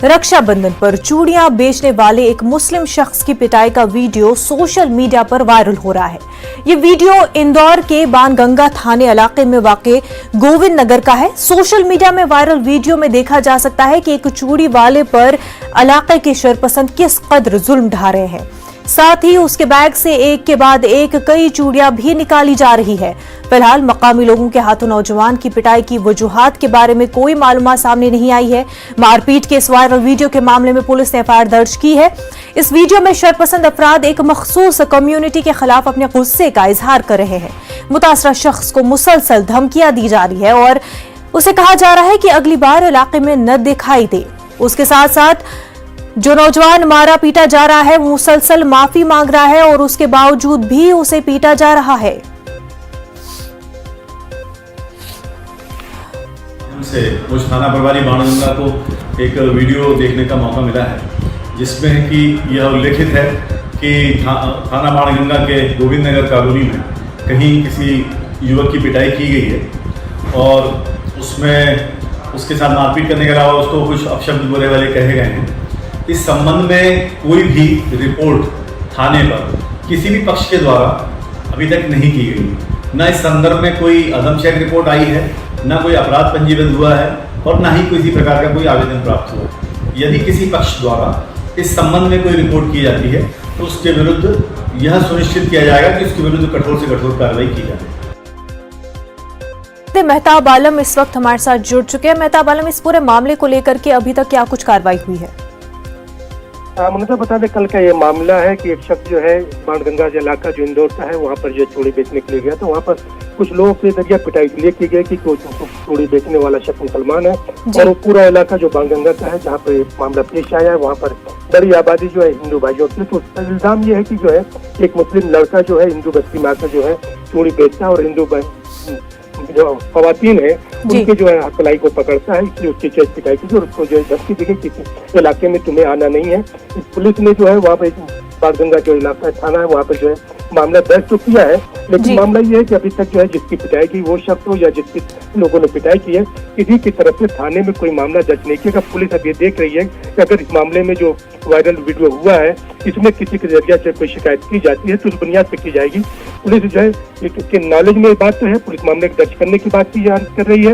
रक्षाबंधन पर चूड़ियां बेचने वाले एक मुस्लिम शख्स की पिटाई का वीडियो सोशल मीडिया पर वायरल हो रहा है। ये वीडियो इंदौर के बाणगंगा थाने इलाके में वाक़ गोविंद नगर का है। सोशल मीडिया में वायरल वीडियो में देखा जा सकता है कि एक चूड़ी वाले पर इलाके के शरपसंद किस कदर जुल्म ढा रहे हैं। साथ ही उसके बैग से एक के बाद एक कई चूड़ियां भी निकाली जा रही है। फिलहाल मकामी लोगों के हाथों नौजवान की पिटाई की वजूहात के बारे में कोई मालूमात सामने नहीं आई है। मारपीट के इस वायरल वीडियो के मामले में पुलिस ने एफआईआर दर्ज की है। इस वीडियो में शरपसंद अफराद एक मखसूस कम्युनिटी के खिलाफ अपने गुस्से का इजहार कर रहे हैं। मुतासरा शख्स को मुसलसल धमकियां दी जा रही है और उसे कहा जा रहा है कि अगली बार इलाके में न दिखाई दे। उसके साथ साथ जो नौजवान मारा पीटा जा रहा है वो मुसलसल माफी मांग रहा है और उसके बावजूद भी उसे पीटा जा रहा है। से मुझ थाना प्रभारी बाणगंगा को एक वीडियो देखने का मौका मिला है, जिसमें कि यह उल्लेखित है कि थाना बाणगंगा के गोविंद नगर कॉलोनी में कहीं किसी युवक की पिटाई की गई है और उसमें उसके साथ मारपीट करने के अलावा उसको कुछ अपशब्द बोले वाले कहे गए हैं। इस संबंध में कोई भी रिपोर्ट थाने पर किसी भी पक्ष के द्वारा अभी तक नहीं की गई। न इस संदर्भ में कोई अदमशेक रिपोर्ट आई है, न कोई अपराध पंजीबद्ध हुआ है और न ही किसी प्रकार का कोई आवेदन प्राप्त हुआ है। यदि किसी पक्ष द्वारा इस संबंध में कोई रिपोर्ट की जाती है तो उसके विरुद्ध यह सुनिश्चित किया जाएगा कि उसके विरुद्ध कठोर से कठोर कार्रवाई की जाए। मेहताब आलम इस वक्त हमारे साथ जुड़ चुके हैं। मेहताब आलम, इस पूरे मामले को लेकर के अभी तक क्या कुछ कार्रवाई हुई है? मुझे बता दें, कल का ये मामला है कि एक शख्स जो है बाणगंगा इलाका जो इंदौर का है वहाँ पर जो चूड़ी बेचने के लिए गया तो वहाँ पर कुछ लोगों के जरिए पिटाई के लिए की गई कि चूड़ी बेचने वाला शख्स मुसलमान है और वो पूरा इलाका जो बाणगंगा का है जहाँ पर मामला पेश आया है वहाँ पर बड़ी आबादी जो है हिंदू भाइयों की। तो उसका इल्जाम ये है कि जो है एक मुस्लिम लड़का जो है हिंदू बस्ती में आकर जो है चूड़ी बेचता है और हिंदू जो खवातीन है उनके जो है हकलाई को पकड़ता है, इसलिए उसकी चेस्ट पिटाई की और उसको जो है धमकी दी गई किसी इलाके में तुम्हें आना नहीं है। पुलिस ने जो है वहाँ पे बाणगंगा जो इलाका थाना है वहाँ पे जो है मामला दर्ज तो किया है, लेकिन मामला ये है कि अभी तक जो है जिसकी पिटाई की वो शख्स हो या जिसकी लोगों ने पिटाई की है किसी की तरफ से थाने में कोई मामला दर्ज नहीं किया। पुलिस अब ये देख रही है कि अगर इस मामले में जो वायरल वीडियो हुआ है इसमें किसी के जरिए से कोई शिकायत की जाती है तो उस बुनियाद पर की जाएगी। पुलिस जो है के नॉलेज में बात तो है, पुलिस मामले दर्ज करने की बात की कर रही है,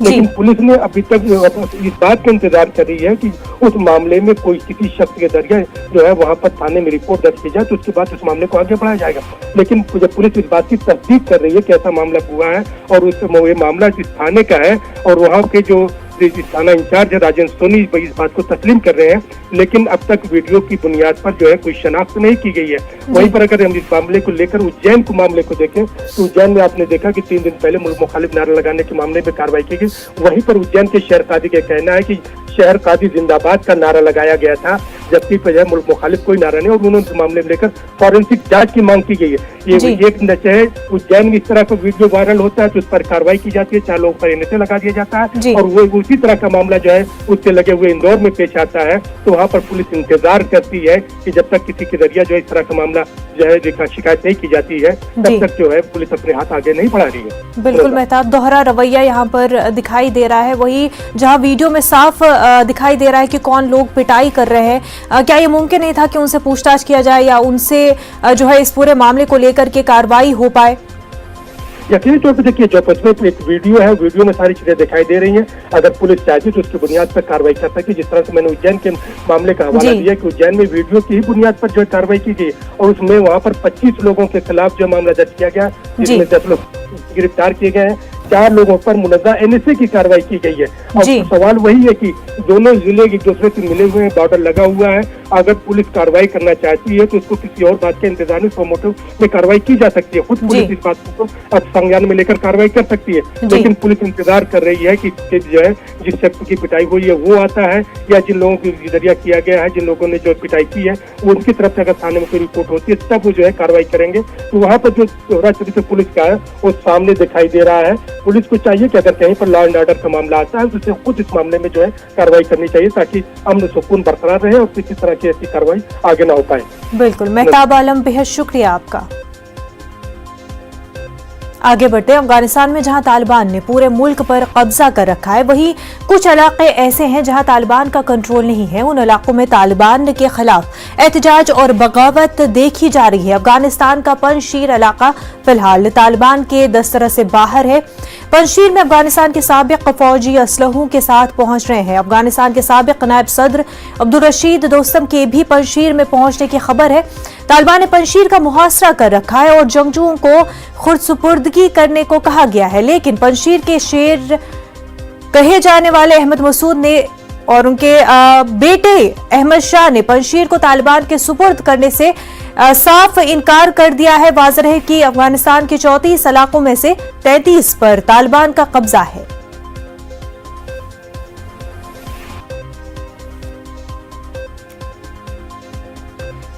लेकिन पुलिस ने अभी तक इस बात का इंतजार कर रही है कि उस मामले में कोई किसी शख्स के जरिए जो है वहाँ पर थाने में रिपोर्ट दर्ज की जाए तो उसके बाद उस मामले को आगे बढ़ाया जाएगा। लेकिन जब पुलिस इस बात की तस्दीक कर रही है कि ऐसा मामला हुआ है और उस मामला जिस थाने का है और वहाँ के जो थाना इंचार्ज है राजेंद्र सोनी इस बात को तस्लीम कर रहे हैं, लेकिन अब तक वीडियो की बुनियाद पर जो है कोई शनाख्त नहीं की गई है। वहीं पर अगर हम इस मामले को लेकर उज्जैन के मामले को देखें तो उज्जैन में आपने देखा कि 3 दिन पहले मुल्क मुखालिफ नारा लगाने के मामले में कार्रवाई की गई। वहीं पर उज्जैन के शहर काजी का कहना है कि शहर काजी जिंदाबाद का नारा लगाया गया था, जबकि जो मुल्क मुखालिफ कोई नारा नहीं और उन्होंने इस मामले में लेकर फॉरेंसिक जांच की मांग की गई है। ये एक नशे है, उज्जैन में इस तरह का वीडियो वायरल होता है तो उस पर कार्रवाई की जाती है, 4 लोगों पर एनएसए लगा दिया जाता है और वो उसी तरह का मामला जो है उससे लगे हुए इंदौर में पेश आता है तो वहाँ पर पुलिस इंतजार करती है कि जब तक किसी के जरिए जो इस तरह का मामला जो है शिकायत नहीं की जाती है तब तक जो है पुलिस अपने हाथ आगे नहीं बढ़ा रही है। बिल्कुल मेहताब, दोहरा रवैया यहाँ पर दिखाई दे रहा है। वही जहाँ वीडियो में साफ दिखाई दे रहा है कि कौन लोग पिटाई कर रहे हैं, क्या ये मुमकिन नहीं था कि उनसे पूछताछ किया जाए या उनसे जो है इस पूरे मामले को लेकर के कार्रवाई हो पाए? यकीनी तौर पर देखिए जो एक वीडियो है, वीडियो में सारी चीजें दिखाई दे रही हैं। अगर पुलिस चाहती तो उसकी बुनियाद पर कार्रवाई कर सकती। जिस तरह से मैंने उज्जैन के मामले का हवाला दिया कि उज्जैन में वीडियो की ही बुनियाद पर जो कार्रवाई की गई और उसमें वहाँ पर 25 लोगों के खिलाफ जो मामला दर्ज किया गया जिसमें 10 लोग गिरफ्तार किए गए हैं, 4 लोगों पर मुलज़्ज़ा एनएसए की कार्रवाई की गई है। और सवाल वही है कि दोनों जिले एक दूसरे से मिले हुए हैं, बॉर्डर लगा हुआ है, अगर पुलिस कार्रवाई करना चाहती है तो उसको किसी और बात के इंतजार में प्रोमोटिव में कार्रवाई की जा सकती है। खुद पुलिस इस बात को संज्ञान में लेकर कार्रवाई कर सकती है, लेकिन पुलिस इंतजार कर रही है कि जो है जिस शख्स की पिटाई हुई है वो आता है या जिन लोगों के जरिया किया गया है, जिन लोगों ने जो पिटाई की है वो उनकी तरफ से अगर थाने में कोई रिपोर्ट होती है तब वो जो है कार्रवाई करेंगे। तो वहाँ पर जो दोहरा चरित्र पुलिस का है वो सामने दिखाई दे रहा है। पुलिस को चाहिए कि अगर कहीं पर लॉ एंड ऑर्डर का मामला आता है तो उसे खुद इस मामले में जो है कार्रवाई करनी चाहिए ताकि अमन सुकून बरकरार रहे और किसी तरह की ऐसी कार्रवाई आगे ना हो पाए। बिल्कुल मेहताब आलम, बेहद शुक्रिया आपका। आगे बढ़ते हैं। अफगानिस्तान में जहां तालिबान ने पूरे मुल्क पर कब्जा कर रखा है, वहीं कुछ इलाके ऐसे हैं जहां तालिबान का कंट्रोल नहीं है। उन इलाकों में तालिबान के खिलाफ एहतजाज और बगावत देखी जा रही है। अफगानिस्तान का पंजशीर इलाका फिलहाल तालिबान के दस्तरस से बाहर है। पंजशीर में अफगानिस्तान के साबिक फौजी असलहों के साथ पहुंच रहे हैं। अफगानिस्तान के साबिक नायब सदर अब्दुल रशीद दोस्तम के भी पंजशीर में पहुंचने की खबर है। तालिबान ने पंजशीर का मुहासरा कर रखा है और जंगजुओं को खुदसुपुर्दगी करने को कहा गया है, लेकिन पंजशीर के शेर कहे जाने वाले अहमद मसूद ने और उनके बेटे अहमद शाह ने पंजशीर को तालिबान के सुपुर्द करने से साफ इनकार कर दिया है। वाज़ेह है कि अफगानिस्तान के 34 इलाकों में से 33 पर तालिबान का कब्जा है।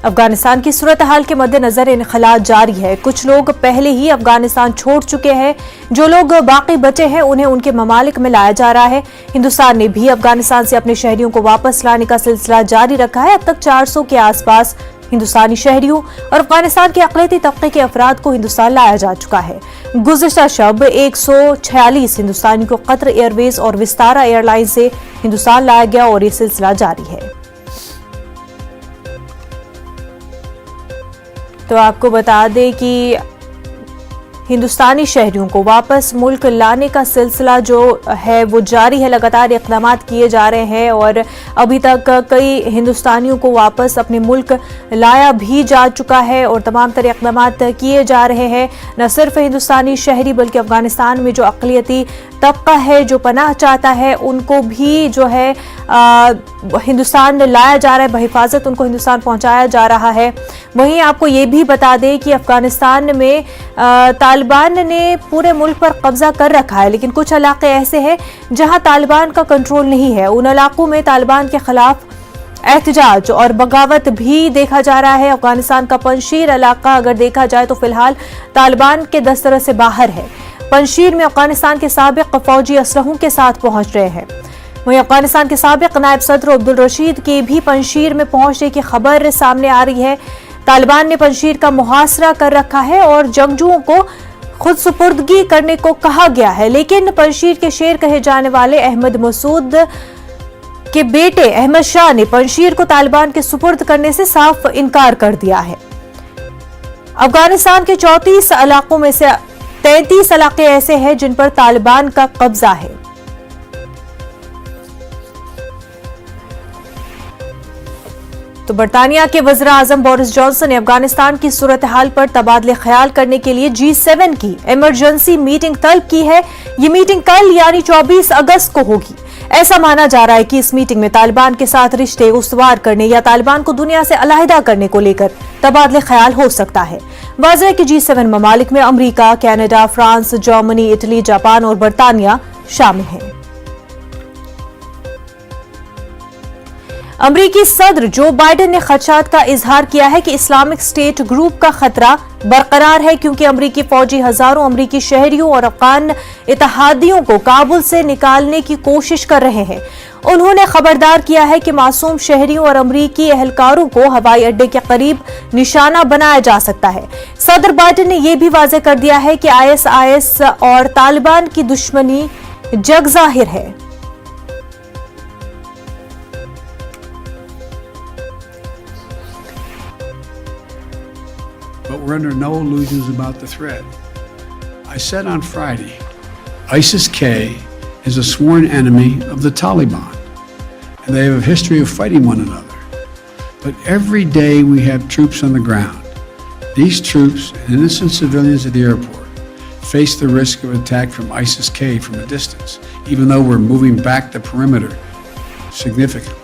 अफगानिस्तान की सूरत हाल के मद्देनजर इनखला जारी है। कुछ लोग पहले ही अफगानिस्तान छोड़ चुके हैं। जो लोग बाकी बचे हैं उन्हें उनके ममालिक में लाया जा रहा है। हिंदुस्तान ने भी अफगानिस्तान से अपने शहरियों को वापस लाने का सिलसिला जारी रखा है। अब तक 400 के आसपास हिंदुस्तानी शहरियों और अफगानिस्तान के अक़लियती तबके के अफराद को हिंदुस्तान लाया जा चुका है। गुज़िश्ता शब 146 हिंदुस्तानी को कतर एयरवेज और विस्तारा एयरलाइन से हिंदुस्तान लाया गया और ये सिलसिला जारी है। तो आपको बता दें कि हिंदुस्तानी शहरियों को वापस मुल्क लाने का सिलसिला जो है वो जारी है। लगातार इक़दाम किए जा रहे हैं और अभी तक कई हिंदुस्तानियों को वापस अपने मुल्क लाया भी जा चुका है और तमाम तरह इक़दाम किए जा रहे हैं। न सिर्फ हिंदुस्तानी शहरी बल्कि अफगानिस्तान में जो अक़लियती तबका है जो पनाह चाहता है उनको भी जो है हिंदुस्तान लाया जा रहा है, बहिफाजत उनको हिंदुस्तान पहुंचाया जा रहा है। वहीं आपको ये भी बता दें कि अफगानिस्तान में तालिबान ने पूरे मुल्क पर कब्जा कर रखा है, लेकिन कुछ इलाके ऐसे हैं जहां तालिबान का कंट्रोल नहीं है। उन इलाकों में तालिबान के खिलाफ एहतजाज और बगावत भी देखा जा रहा है। अफगानिस्तान का पंजशीर इलाका अगर देखा जाए तो फिलहाल तालिबान के दस्तरस से बाहर है। पंजशीर में अफगानिस्तान के साबिक फौजी असलहों के साथ पहुंच रहे हैं। वहीं अफगानिस्तान के साबिक नायब सदर अब्दुल रशीद के भी पंजशीर में पहुंचने की खबर सामने आ रही है। तालिबान ने पंजशीर का मुहासरा कर रखा है और जंगजुओं को खुद सुपुर्दगी करने को कहा गया है, लेकिन पंजशीर के शेर कहे जाने वाले अहमद मसूद के बेटे अहमद शाह ने पंजशीर को तालिबान के सुपुर्द करने से साफ इनकार कर दिया है। अफगानिस्तान के 34 इलाकों में से 33 इलाके ऐसे हैं जिन पर तालिबान का कब्जा है। तो बरतानिया के वज़ीर आज़म बोरिस जॉनसन ने अफगानिस्तान की सूरत हाल पर तबादले ख्याल करने के लिए G7 की इमरजेंसी मीटिंग तलब की है। ये मीटिंग कल यानी 24 अगस्त को होगी। ऐसा माना जा रहा है कि इस मीटिंग में तालिबान के साथ रिश्ते उस्तवार करने या तालिबान को दुनिया से अलहदा करने को लेकर तबादले ख्याल हो सकता है। वाज़ेह कि G7 ममालिक में America, Canada, France, Germany, Italy, Japan और बरतानिया शामिल हैं। अमरीकी सदर जो बाइडेन ने खदशात का इजहार किया है कि इस्लामिक स्टेट ग्रुप का खतरा बरकरार है, क्योंकि अमरीकी फौजी हजारों अमरीकी शहरियों और अफगान इत्तेहादियों को काबुल से निकालने की कोशिश कर रहे हैं। उन्होंने खबरदार किया है कि मासूम शहरियों और अमरीकी एहलकारों को हवाई अड्डे के करीब निशाना बनाया जा सकता है। सदर बाइडेन ने यह भी वाज़ेह कर दिया है कि ISIS और तालिबान की दुश्मनी जग जाहिर है। But we're under no illusions about the threat. I said on Friday, ISIS-K is a sworn enemy of the Taliban, and they have a history of fighting one another. But every day we have troops on the ground. These troops and innocent civilians at the airport face the risk of attack from ISIS-K from a distance, even though we're moving back the perimeter significantly.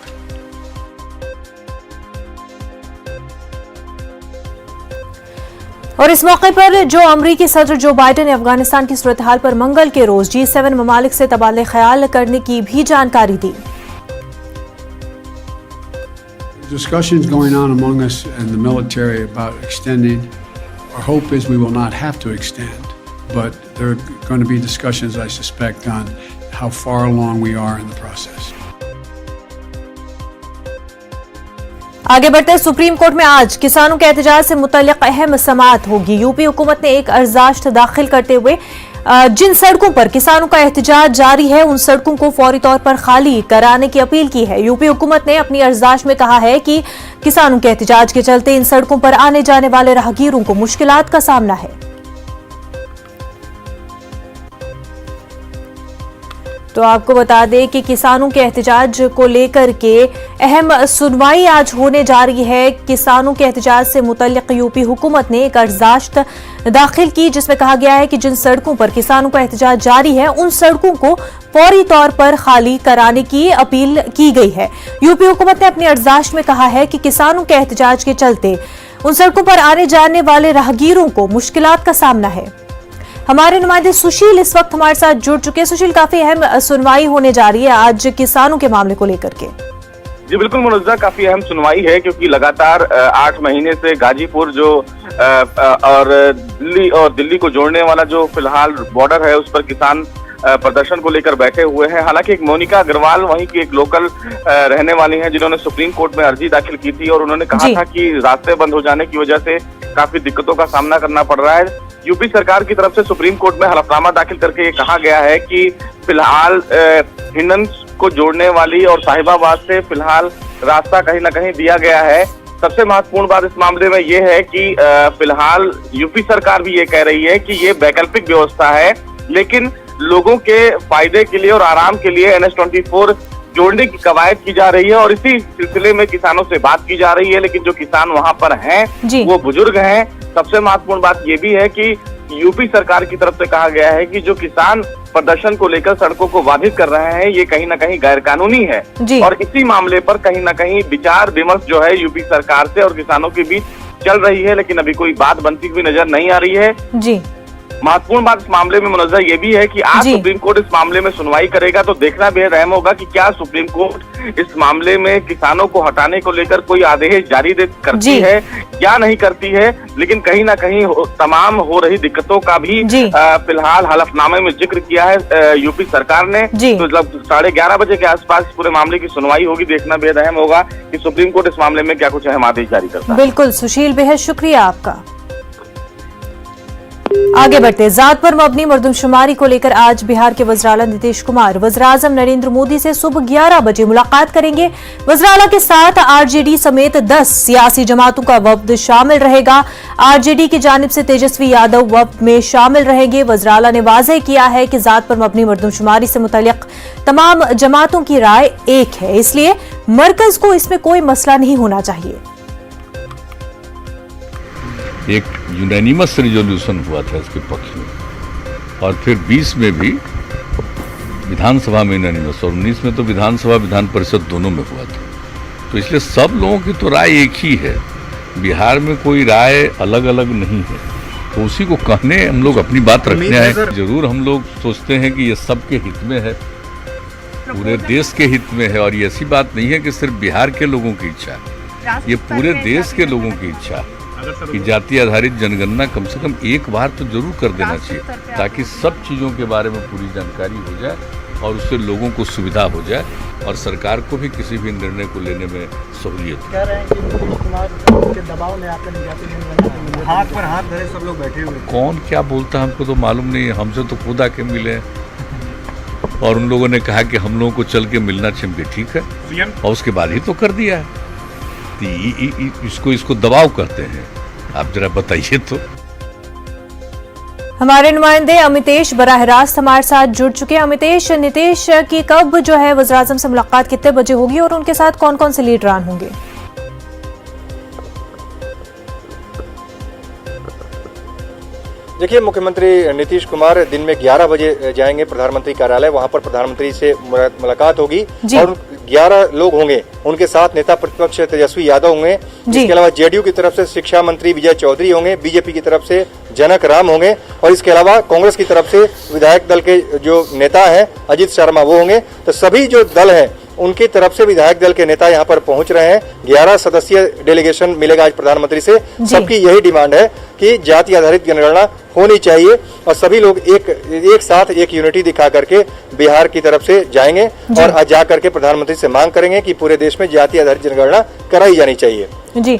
और इस मौके पर जो अमरीकी सदर Joe Biden ने अफगानिस्तान की सूरत हाल पर मंगल के रोज G7 ममालिक से तबादले ख्याल करने की भी जानकारी दी। Discussions going on among us and the military about extending. Our hope is we will not have to extend, but there are going to be discussions, I suspect, on how far along we are in the process. आगे बढ़ते हैं, supreme court में आज किसानों के एहतजाज से मुतल्लिक अहम समाअत होगी। यूपी हुकूमत ने एक अर्जाश्त दाखिल करते हुए जिन सड़कों पर किसानों का एहतजाज जारी है उन सड़कों को फौरी तौर पर खाली कराने की अपील की है। यूपी हुकूमत ने अपनी अर्जाश्त में कहा है कि किसानों के एहतजाज के चलते इन सड़कों पर आने जाने वाले राहगीरों को मुश्किलात का सामना है। तो आपको बता दें कि किसानों के एहतजाज को लेकर के अहम सुनवाई आज होने जा रही है। किसानों के एहतजाज से मुतल्लिक यूपी हुकूमत ने एक अर्जाश्त दाखिल की जिसमें कहा गया है कि जिन सड़कों पर किसानों का एहतजाज जारी है उन सड़कों को फौरी तौर पर खाली कराने की अपील की गई है। यूपी हुकूमत ने अपनी अर्जाश्त में कहा है कि किसानों के एहतजाज के चलते उन सड़कों पर आने जाने वाले राहगीरों को मुश्किलात का सामना है। हमारे नुमाइंदे सुशील इस वक्त हमारे साथ जुड़ चुके हैं। सुशील, काफी अहम सुनवाई होने जा रही है आज किसानों के मामले को लेकर के। जी बिल्कुल मुनज़्ज़ा, काफी अहम सुनवाई है क्योंकि लगातार 8 महीने से गाजीपुर जो और दिल्ली को जोड़ने वाला जो फिलहाल बॉर्डर है उस पर किसान प्रदर्शन को लेकर बैठे हुए हैं। हालांकि एक मोनिका अग्रवाल वहीं की एक लोकल रहने वाली हैं जिन्होंने सुप्रीम कोर्ट में अर्जी दाखिल की थी और उन्होंने कहा था कि रास्ते बंद हो जाने की वजह से काफी दिक्कतों का सामना करना पड़ रहा है। यूपी सरकार की तरफ से सुप्रीम कोर्ट में हलफनामा दाखिल करके ये कहा गया है कि फिलहाल हिंडन को जोड़ने वाली और साहिबाबाद से फिलहाल रास्ता कहीं ना कहीं दिया गया है। सबसे महत्वपूर्ण बात इस मामले में ये है कि फिलहाल यूपी सरकार भी ये कह रही है कि ये वैकल्पिक व्यवस्था है, लेकिन लोगों के फायदे के लिए और आराम के लिए NH-24 जोड़ने की कवायद की जा रही है और इसी सिलसिले में किसानों से बात की जा रही है। लेकिन जो किसान वहां पर हैं वो बुजुर्ग हैं। सबसे महत्वपूर्ण बात ये भी है कि यूपी सरकार की तरफ से कहा गया है कि जो किसान प्रदर्शन को लेकर सड़कों को बाधित कर रहे हैं ये कहीं ना कहीं गैर कानूनी है और इसी मामले पर कहीं ना कहीं विचार विमर्श जो है यूपी सरकार से और किसानों के बीच चल रही है, लेकिन अभी कोई बात बनती हुई नजर नहीं आ रही है। जी महत्वपूर्ण बात इस मामले में मुनज़्ज़ा ये भी है कि आज सुप्रीम कोर्ट इस मामले में सुनवाई करेगा तो देखना बेहद अहम होगा कि क्या सुप्रीम कोर्ट इस मामले में किसानों को हटाने को लेकर कोई आदेश जारी करती है या नहीं करती है। लेकिन कहीं ना कहीं तमाम हो रही दिक्कतों का भी फिलहाल हलफनामे में जिक्र किया है यूपी सरकार ने। तो मतलब 11:30 बजे के आसपास पूरे मामले की सुनवाई होगी। देखना बेहद अहम होगा कि सुप्रीम कोर्ट इस मामले में क्या कुछ अहम आदेश जारी करता है। बिल्कुल सुशील, बेहद शुक्रिया आपका। आगे बढ़ते, जात पर मबनी मरदमशुमारी को लेकर आज बिहार के वज़ीर-ए-आला नीतीश कुमार वज़ीर-ए-आज़म नरेंद्र मोदी से सुबह 11 बजे मुलाकात करेंगे। वज़ीर-ए-आला के साथ आरजेडी समेत 10 सियासी जमातों का वफ्द शामिल रहेगा। आरजेडी की जानिब से तेजस्वी यादव वफ्द में शामिल रहेंगे। वज़ीर-ए-आला ने वाज़ेह किया है कि जात पर मबनी मरदमशुमारी से मुतल्लिक तमाम जमातों की राय एक है, इसलिए मरकज को इसमें कोई मसला नहीं होना चाहिए। एक यूनानिमस रिजोल्यूशन हुआ था इसके पक्ष में और फिर 20 में भी विधानसभा में यूनानिमस और 19 में तो विधानसभा विधान परिषद दोनों में हुआ था। तो इसलिए सब लोगों की तो राय एक ही है, बिहार में कोई राय अलग अलग नहीं है। तो उसी को कहने हम लोग अपनी बात रखने आए। जरूर हम लोग सोचते हैं कि ये सबके हित में है, पूरे देश के हित में है और ये ऐसी बात नहीं है कि सिर्फ बिहार के लोगों की इच्छा है, ये पूरे देश के लोगों की इच्छा है कि जाति आधारित जनगणना कम से कम एक बार तो जरूर कर देना चाहिए ताकि सब चीज़ों के बारे में पूरी जानकारी हो जाए और उससे लोगों को सुविधा हो जाए और सरकार को भी किसी भी निर्णय को लेने में सहूलियत हो। कह रहे हैं कि नीतीश कुमार के दबाव में आकर जाति जनगणना हाथ पर हाथ धरे सब लोग बैठे हुए। कौन क्या बोलता है हमको तो मालूम नहीं है, हमसे तो खुद आके मिले और उन लोगों ने कहा कि हम लोगों को चल के मिलना चाहिए, ठीक है, और उसके बाद ही तो कर दिया है। इसको दबाव कहते हैं, आप जरा बताइए तो। हमारे नुमाइंदे अमितेश बराह रास्त हमारे साथ जुड़ चुके हैं। अमितेश, नीतीश की कब जो है वज़ीर-ए-आज़म से मुलाकात कितने बजे होगी और उनके साथ कौन कौन से लीडरान होंगे? देखिए, मुख्यमंत्री नीतीश कुमार दिन में 11 बजे जाएंगे प्रधानमंत्री कार्यालय, वहां पर प्रधानमंत्री से मुलाकात होगी और 11 लोग होंगे। उनके साथ नेता प्रतिपक्ष तेजस्वी यादव होंगे, इसके अलावा जेडीयू की तरफ से शिक्षा मंत्री विजय चौधरी होंगे, बीजेपी की तरफ से जनक राम होंगे और इसके अलावा कांग्रेस की तरफ से विधायक दल के जो नेता हैं अजीत शर्मा वो होंगे। तो सभी जो दल है उनकी तरफ से विधायक दल के नेता यहाँ पर पहुंच रहे हैं। 11 सदस्यीय डेलीगेशन मिलेगा आज प्रधानमंत्री से। सबकी यही डिमांड है कि जाति आधारित जनगणना होनी चाहिए और सभी लोग एक साथ एक यूनिटी दिखा करके बिहार की तरफ से जाएंगे और आज जा करके प्रधानमंत्री से मांग करेंगे कि पूरे देश में जाति आधारित जनगणना कराई जानी चाहिए। जी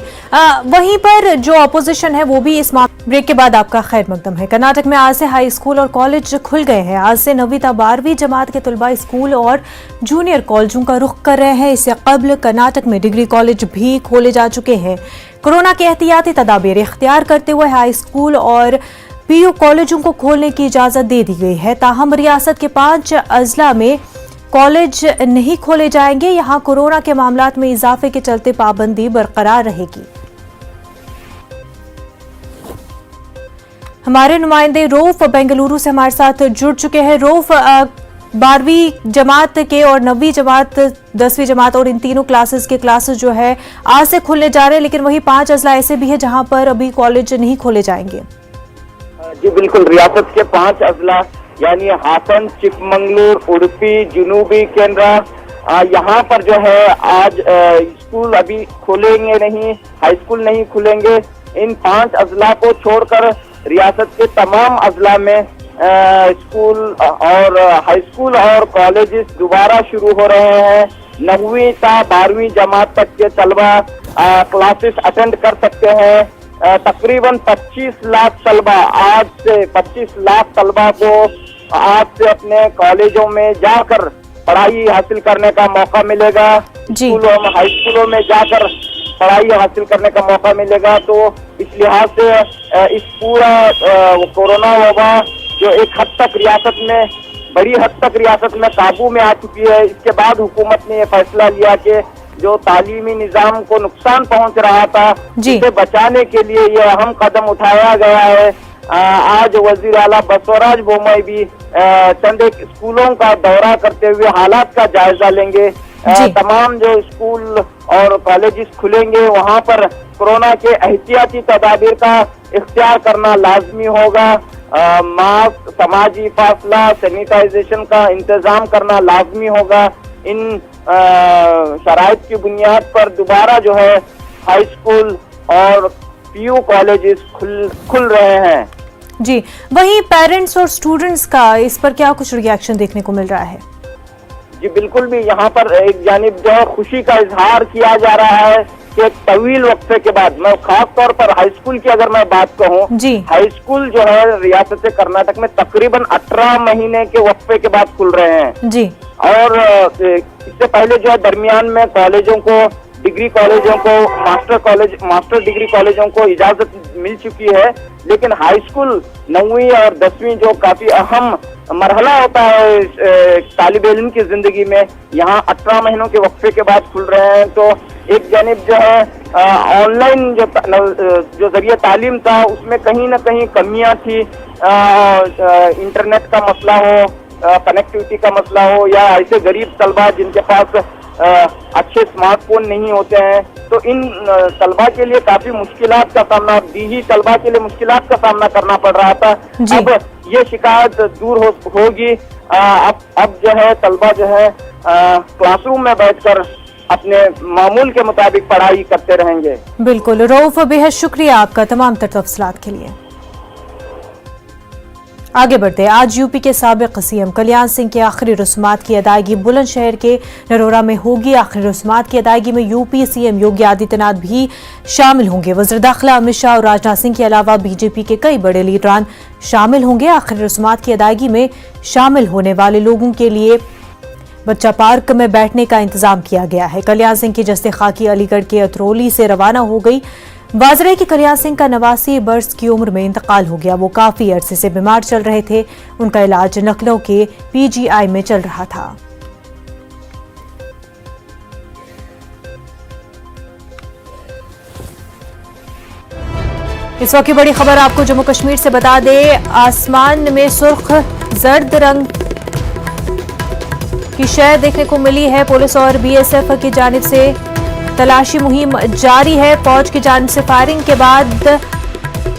वहीं पर जो ऑपोजिशन है वो भी इस ब्रेक के बाद आपका खैर मकदम है। कर्नाटक में आज से हाई स्कूल और कॉलेज खुल गए हैं। आज से 9वीं ta 12वीं जमात के तलबा स्कूल और जूनियर कॉलेजों का रुख कर रहे हैं। इससे कबल कर्नाटक में डिग्री कॉलेज भी खोले जा चुके हैं। कोरोना के एहतियाती तदाबीर इख्तियार करते हुए हाई स्कूल और पीयू कॉलेजों को खोलने की इजाजत दे दी गई है। ताहम रियासत के 5 अजला में कॉलेज नहीं खोले जाएंगे। यहां कोरोना के मामलात में इजाफे के चलते पाबंदी बरकरार रहेगी। हमारे नुमाइंदे रऊफ बेंगलुरु से हमारे साथ जुड़ चुके हैं। रऊफ 12वीं जमात के और 9वीं जमात 10वीं जमात और इन तीनों क्लासेस के क्लासेस जो है आज से खुलने जा रहे हैं, लेकिन वही 5 अजला ऐसे भी है जहां पर अभी कॉलेज नहीं खोले जाएंगे। जी बिल्कुल, रियासत के 5 अजला यानी हासन, चिकमंगलुर, उडुपी, जुनूबी केंद्रा, यहाँ पर जो है आज स्कूल अभी खोलेंगे नहीं, हाई स्कूल नहीं खुलेंगे। इन 5 अजला को छोड़कर रियासत के तमाम अजला में स्कूल और हाई स्कूल और कॉलेजेस दोबारा शुरू हो रहे हैं। 9वीं ta 12वीं जमात तक के तलबा क्लासेस अटेंड कर सकते हैं। तकरीबन 25 लाख तलबा आज से 25 लाख तलबा को आज से अपने कॉलेजों में जाकर पढ़ाई हासिल करने का मौका मिलेगा। स्कूलों में, हाई स्कूलों में जाकर पढ़ाई हासिल करने का मौका मिलेगा। तो इस लिहाज से इस पूरा कोरोना वबा जो एक हद तक रियासत में, बड़ी हद तक रियासत में काबू में आ चुकी है, इसके बाद हुकूमत ने यह फैसला लिया कि जो तालीमी निजाम को नुकसान पहुंच रहा था उसे बचाने के लिए यह अहम कदम उठाया गया है। आज वजीर आला बसवराज बोम्मई भी चंद एक स्कूलों का दौरा करते हुए हालात का जायजा लेंगे। तमाम जो स्कूल और कॉलेजेस खुलेंगे वहां पर कोरोना के एहतियाती तदाबीर का इख्तियार करना लाजमी होगा। मास्क, समाजी फासला, सैनिटाइजेशन का इंतजाम करना लाजमी होगा। इन शराइत की बुनियाद पर दोबारा जो है हाई स्कूल और पीयू कॉलेजेस खुल रहे हैं। जी, वहीं पेरेंट्स और स्टूडेंट्स का इस पर क्या कुछ रिएक्शन देखने को मिल रहा है? जी बिल्कुल भी, यहाँ पर एक जानिब जो है खुशी का इजहार किया जा रहा है कि तवील वक्फे के बाद, मैं खास तौर पर हाई स्कूल की अगर मैं बात कहूँ, हाई स्कूल जो है रियासत कर्नाटक में तकरीबन 18 महीने के वक्फे के बाद खुल रहे हैं। जी, और इससे पहले जो है दरमियान में कॉलेजों को, डिग्री कॉलेजों को, मास्टर डिग्री कॉलेजों को इजाजत मिल चुकी है, लेकिन हाई स्कूल 9वीं और 10वीं जो काफी अहम मरहला होता है तालिब इल्म की जिंदगी में, यहाँ 18 महीनों के वक्फे के बाद खुल रहे हैं। तो एक जानिब जो है ऑनलाइन जो जरिए तालीम था उसमें कहीं ना कहीं कमियां थी। इंटरनेट का मसला हो, कनेक्टिविटी का मसला हो, या ऐसे गरीब तलबा जिनके पास अच्छे स्मार्टफोन नहीं होते हैं, तो इन तलबा के लिए काफी मुश्किलात का सामना, दीही तलबा के लिए मुश्किलात का सामना करना पड़ रहा था। अब ये शिकायत दूर होगी। अब जो है तलबा जो है क्लासरूम में बैठकर अपने मामूल के मुताबिक पढ़ाई करते रहेंगे। बिल्कुल रऊफ, बेहद शुक्रिया आपका तमाम तफसीलात के लिए। आगे बढ़ते, आज यूपी के साबिक सीएम कल्याण सिंह की आखिरी रस्मात की अदायगी बुलंदशहर के नरोरा में होगी। आखिरी रस्मात की अदायगी में यूपी सीएम योगी आदित्यनाथ भी शामिल होंगे। वज़ीर दाखिला अमित शाह और राजनाथ सिंह के अलावा बीजेपी के कई बड़े लीडरान शामिल होंगे। आखिरी रस्मात की अदायगी में शामिल होने वाले लोगों के लिए बच्चा पार्क में बैठने का इंतजाम किया गया है। कल्याण सिंह की जस्ते खाकी अलीगढ़ के अतरौली से रवाना हो गई। वाज़रे की कल्याण सिंह का 89 वर्ष की उम्र में इंतकाल हो गया। वो काफी अरसे से बीमार चल रहे थे। उनका इलाज लखनऊ के पीजीआई में चल रहा था। इस वक्त की बड़ी खबर आपको जम्मू कश्मीर से बता दे, आसमान में सुर्ख जर्द रंग की शय देखने को मिली है। पुलिस और बीएसएफ की जानिब से तलाशी मुहिम जारी है। फौज की जानिब से फायरिंग के बाद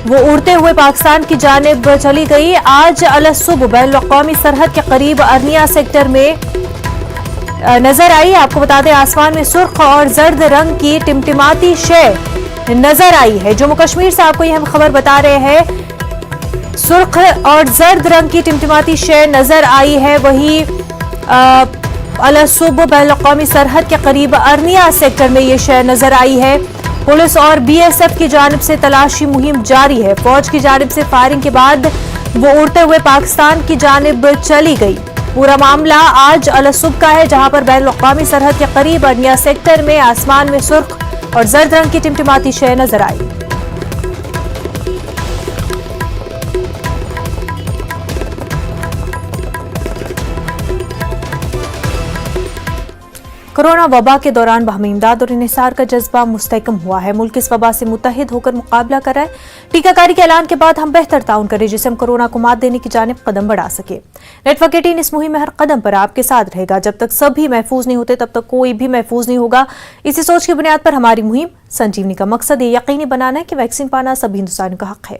वो उड़ते हुए पाकिस्तान की जानिब चली गई। आज अलसुबह बैनुल-अक़वामी सरहद के करीब अरनिया सेक्टर में नजर आई। आपको बता दें, आसमान में सुर्ख और जर्द रंग की टिमटिमाती शय नजर आई है। जम्मू कश्मीर से आपको ये हम खबर बता रहे हैं, सुर्ख और जर्द रंग की टिमटिमाती शय नजर आई है। वहीं अलसूब बैन-अ-क़वामी सरहद के करीब अर्निया सेक्टर में ये शय नजर आई है। पुलिस और बीएसएफ की जानिब से तलाशी मुहिम जारी है। फौज की जानिब से फायरिंग के बाद वो उड़ते हुए पाकिस्तान की जानिब चली गई। पूरा मामला आज अलसूब का है, जहां पर बैन-अ-क़वामी सरहद के करीब अर्निया सेक्टर में आसमान में सुर्ख और जर्द रंग की टिमटिमाती शय नजर आई। कोरोना वबा के दौरान बाहमी इमदाद और इन्हिसार का जज्बा मुस्तहकम हुआ है। मुल्क इस वबा से मुत्तहिद होकर मुकाबला कर रहा है। टीकाकारी के ऐलान के बाद हम बेहतर ताउन करें, जिससे हम कोरोना को मात देने की जानिब कदम बढ़ा सके। नेटवर्क 18 इस मुहिम में हर कदम पर आपके साथ रहेगा। जब तक सभी महफूज नहीं होते, तब तक कोई भी महफूज नहीं होगा। इसी सोच की बुनियाद पर हमारी मुहिम संजीवनी का मकसद ये यकीनी बनाना है कि वैक्सीन पाना सभी हिंदुस्तानियों का हक है।